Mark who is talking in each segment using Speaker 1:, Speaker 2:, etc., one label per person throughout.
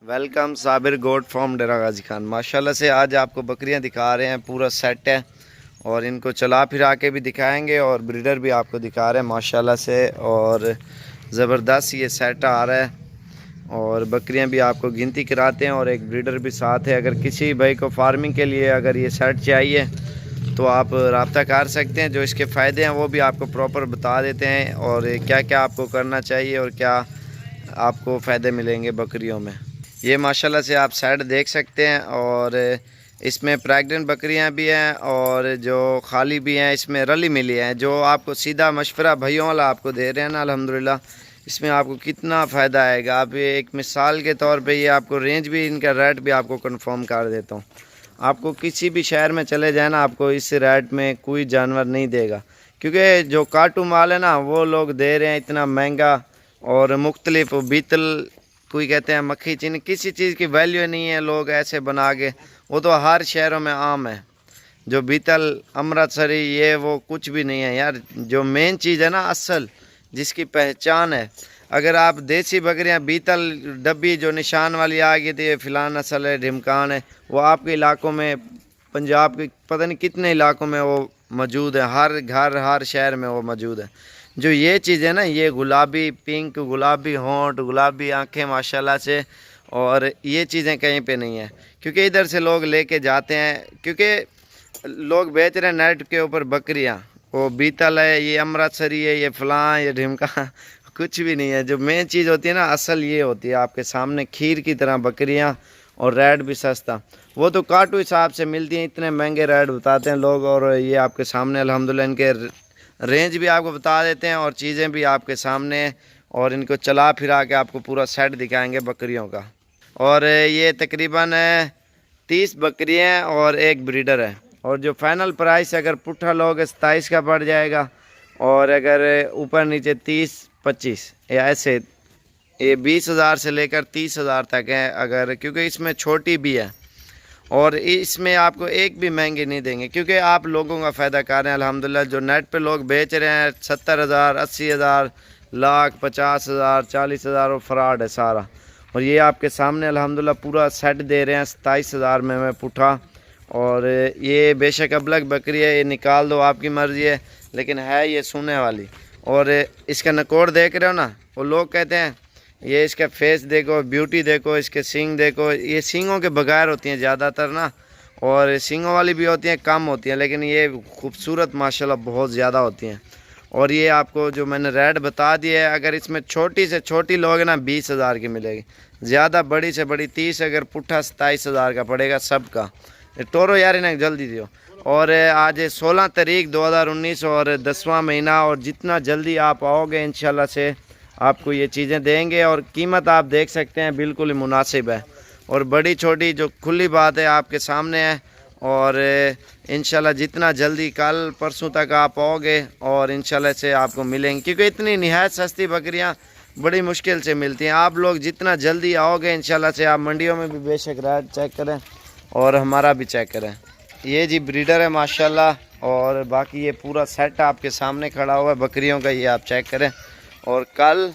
Speaker 1: Welcome Sabir goat farm डेरा गाजी खान। माशाल्लाह से आज आपको बकरियां दिखा रहे हैं, पूरा सेट है और इनको चला फिरा के भी दिखाएंगे और ब्रीडर भी आपको दिखा रहे हैं माशाल्लाह से। और ज़बरदस्त ये सेट आ रहा है और बकरियां भी आपको गिनती कराते हैं और एक ब्रीडर भी साथ है। अगर किसी भाई को फार्मिंग के लिए अगर ये सेट चाहिए तो आप रब्ता कर सकते हैं। जो इसके फ़ायदे हैं वो भी आपको प्रॉपर बता देते हैं और क्या क्या आपको करना चाहिए और क्या आपको फ़ायदे मिलेंगे बकरियों में। ये माशाल्लाह से आप सेट देख सकते हैं और इसमें प्रेग्नेंट बकरियां भी हैं और जो खाली भी हैं, इसमें रली मिली हैं। जो आपको सीधा मशवरा भाइयों वाला आपको दे रहे हैं ना, अल्हम्दुलिल्लाह इसमें आपको कितना फ़ायदा आएगा। आप एक मिसाल के तौर पे ये आपको रेंज भी, इनका रेट भी आपको कंफर्म कर देता हूँ। आपको किसी भी शहर में चले जाए ना, आपको इस रेट में कोई जानवर नहीं देगा, क्योंकि जो काटू माल है ना वो लोग दे रहे हैं इतना महंगा। और मुख्तलिफ बीतल, कोई कहते हैं मक्खी चीनी, किसी चीज़ की वैल्यू नहीं है। लोग ऐसे बना के, वो तो हर शहरों में आम है। जो बीतल, अमृतसरी, ये वो कुछ भी नहीं है यार। जो मेन चीज़ है ना, असल जिसकी पहचान है, अगर आप देसी बकरियां बीतल डब्बी जो निशान वाली आ गई थी, फ़िलान नस्ल है, ढिमकान है, वो आपके इलाकों में, पंजाब के पता नहीं कितने इलाकों में वो मौजूद है। हर घर, हर शहर में वो मौजूद है। जो ये चीज़ है ना, ये गुलाबी पिंक, गुलाबी होंठ, गुलाबी आंखें माशाल्लाह से, और ये चीज़ें कहीं पे नहीं है। क्योंकि इधर से लोग लेके जाते हैं, क्योंकि लोग बेच रहे हैं नेट के ऊपर बकरियां। वो बीतल है, ये अमृतसरी है, ये फलां, ये ढिमका कुछ भी नहीं है। जो मेन चीज़ होती है ना, असल ये होती है आपके सामने खीर की तरह बकरियां, और रेट भी सस्ता। वो तो काटू हिसाब से मिलती हैं, इतने महंगे रेट बताते हैं लोग। और ये आपके सामने अल्हम्दुलिल्लाह इनके रेंज भी आपको बता देते हैं और चीज़ें भी आपके सामने, और इनको चला फिरा के आपको पूरा सेट दिखाएंगे बकरियों का। और ये तकरीबन 30 बकरियाँ और एक ब्रीडर है। और जो फाइनल प्राइस अगर पुट्ठा लोगे 27 का पड़ जाएगा, और अगर ऊपर नीचे 30-25 या ऐसे, ये 20,000 से लेकर 30,000 तक है। अगर, क्योंकि इसमें छोटी भी है और इसमें आपको एक भी महंगी नहीं देंगे, क्योंकि आप लोगों का फ़ायदा कर रहे हैं अल्हम्दुलिल्लाह। जो नेट पे लोग बेच रहे हैं 70,000, 80,000, लाख, 50,000, 40,000, और फ्रॉड है सारा। और ये आपके सामने अल्हम्दुलिल्लाह पूरा सेट दे रहे हैं 27,000 में मैं पुट्ठा। और ये बेशक अबलग बकरी है, ये निकाल दो, आपकी मर्ज़ी है, लेकिन है ये सोने वाली। और इसका नकोड़ देख रहे हो ना, वो लोग कहते हैं ये इसका फेस देखो, ब्यूटी देखो, इसके सींग देखो। ये सींगों के बगैर होती हैं ज़्यादातर ना, और सींगों वाली भी होती हैं, कम होती हैं, लेकिन ये खूबसूरत माशाल्लाह बहुत ज़्यादा होती हैं। और ये आपको जो मैंने रेट बता दिया है, अगर इसमें छोटी से छोटी लोगे ना 20,000 की मिलेगी, ज़्यादा बड़ी से बड़ी 30, अगर पुट्ठा 27,000 का पड़ेगा सबका। टोरो यार इन्हें जल्दी दियो। और आज 16 तारीख 2019 और 10वां महीना, और जितना जल्दी आप आओगे इंशाल्लाह से आपको ये चीज़ें देंगे। और कीमत आप देख सकते हैं बिल्कुल ही मुनासिब है, और बड़ी छोटी जो खुली बात है आपके सामने है। और इंशाल्लाह जितना जल्दी कल परसों तक आप आओगे और इंशाल्लाह से आपको मिलेंगे, क्योंकि इतनी निहायत सस्ती बकरियां बड़ी मुश्किल से मिलती हैं। आप लोग जितना जल्दी आओगे इंशाल्लाह से, आप मंडियों में भी बेशक रेट चेक करें और हमारा भी चेक करें। ये जी ब्रीडर है माशाल्लाह, और बाकी ये पूरा सेट आपके सामने खड़ा हुआ है बकरियों का, ये आप चेक करें। और कल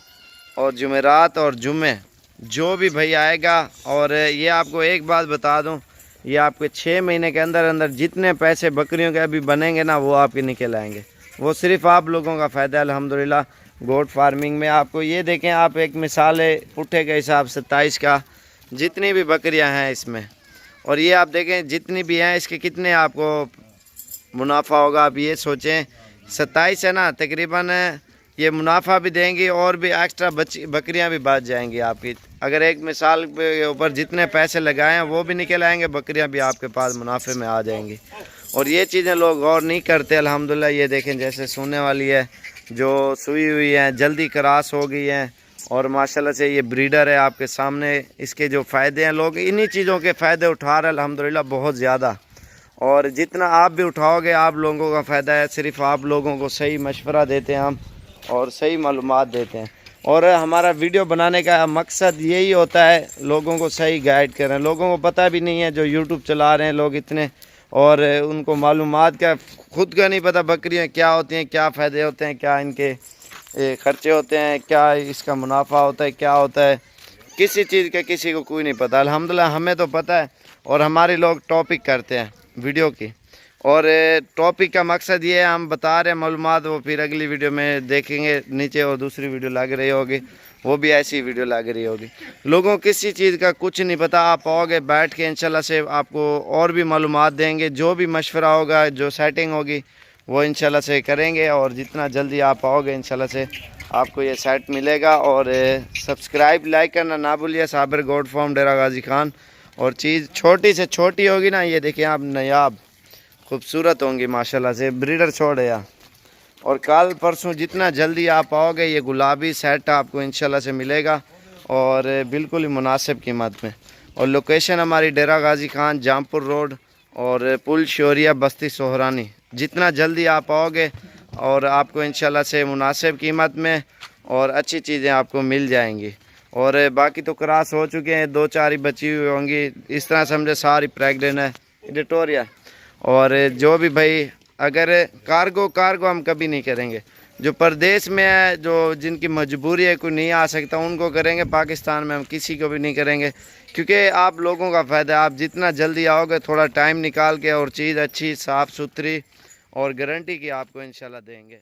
Speaker 1: और जुमेरात और जुम्मे जो भी भाई आएगा, और ये आपको एक बात बता दूं, ये आपके 6 महीने के अंदर अंदर जितने पैसे बकरियों के अभी बनेंगे ना, वो आपके निकल आएंगे। वो सिर्फ आप लोगों का फ़ायदा है अल्हम्दुलिल्लाह गोट फार्मिंग में। आपको ये देखें, आप एक मिसाल है पुट्ठे के हिसाब 27 का, जितनी भी बकरियां हैं इसमें, और ये आप देखें जितनी भी हैं, इसके कितने आपको मुनाफा होगा। आप ये सोचें 27 है ना, तकरीबन ये मुनाफा भी देंगी और भी एक्स्ट्रा बकरियां भी बच जाएंगी आपकी। अगर एक मिसाल के ऊपर जितने पैसे लगाए हैं वो भी निकल आएंगे, बकरियां भी आपके पास मुनाफे में आ जाएंगी। और ये चीज़ें लोग गौर नहीं करते अल्हम्दुलिल्लाह। ये देखें जैसे सोने वाली है, जो सुई हुई है, जल्दी क्रॉस हो गई है, और माशाल्लाह से ये ब्रीडर है आपके सामने। इसके जो फ़ायदे हैं, लोग इन्हीं चीज़ों के फ़ायदे उठा रहे हैं अल्हम्दुलिल्लाह बहुत ज़्यादा। और जितना आप भी उठाओगे आप लोगों का फ़ायदा है। सिर्फ आप लोगों को सही मशवरा देते हैं हम, और सही मालूमात देते हैं। और हमारा वीडियो बनाने का मकसद यही होता है, लोगों को सही गाइड करें। लोगों को पता भी नहीं है, जो यूट्यूब चला रहे हैं लोग इतने, और उनको मालूमात का खुद का नहीं पता बकरियां क्या होती हैं, क्या फ़ायदे होते हैं, क्या इनके खर्चे होते हैं, क्या इसका मुनाफा होता है, क्या होता है। किसी चीज़ का किसी को कोई नहीं पता। अल्हम्दुलिल्लाह हमें तो पता है, और हमारे लोग टॉपिक करते हैं वीडियो की, और टॉपिक का मकसद ये है हम बता रहे हैं मालूमात, वो फिर अगली वीडियो में देखेंगे नीचे, और दूसरी वीडियो लग रही होगी, वो भी ऐसी वीडियो लग रही होगी। लोगों को किसी चीज़ का कुछ नहीं पता, आप आओगे बैठ के इंशाल्लाह से आपको और भी मालूमात देंगे, जो भी मशवरा होगा, जो सेटिंग होगी वो इंशाल्लाह से करेंगे, और जितना जल्दी आप आओगे इंशाल्लाह से आपको ये सेट मिलेगा। और सब्सक्राइब लाइक करना ना भूलिए, साबिर गोट फार्म डेरा गाजी खान। और चीज़ छोटी से छोटी होगी ना, ये देखिए आप नायाब खूबसूरत होंगी माशाल्लाह से, ब्रीडर छोड़ है। और कल परसों जितना जल्दी आप आओगे ये गुलाबी सेट आपको इंशाल्लाह से मिलेगा, और बिल्कुल ही मुनासिब कीमत में। और लोकेशन हमारी डेरा गाजी खान, जामपुर रोड और पुल शोरिया, बस्ती सोहरानी। जितना जल्दी आप आओगे और आपको इंशाल्लाह से मुनासिब कीमत में और अच्छी चीज़ें आपको मिल जाएंगी। और बाकी तो क्रॉस हो चुके हैं, 2-4 ही बची हुई होंगी, इस तरह समझे सारी प्रेग्नेंट है विक्टोरिया। और जो भी भाई, अगर कार्गो हम कभी नहीं करेंगे, जो परदेश में है, जो जिनकी मजबूरी है कोई नहीं आ सकता, उनको करेंगे। पाकिस्तान में हम किसी को भी नहीं करेंगे, क्योंकि आप लोगों का फ़ायदा है। आप जितना जल्दी आओगे, थोड़ा टाइम निकाल के, और चीज़ अच्छी साफ़ सुथरी और गारंटी की आपको इंशाल्लाह देंगे।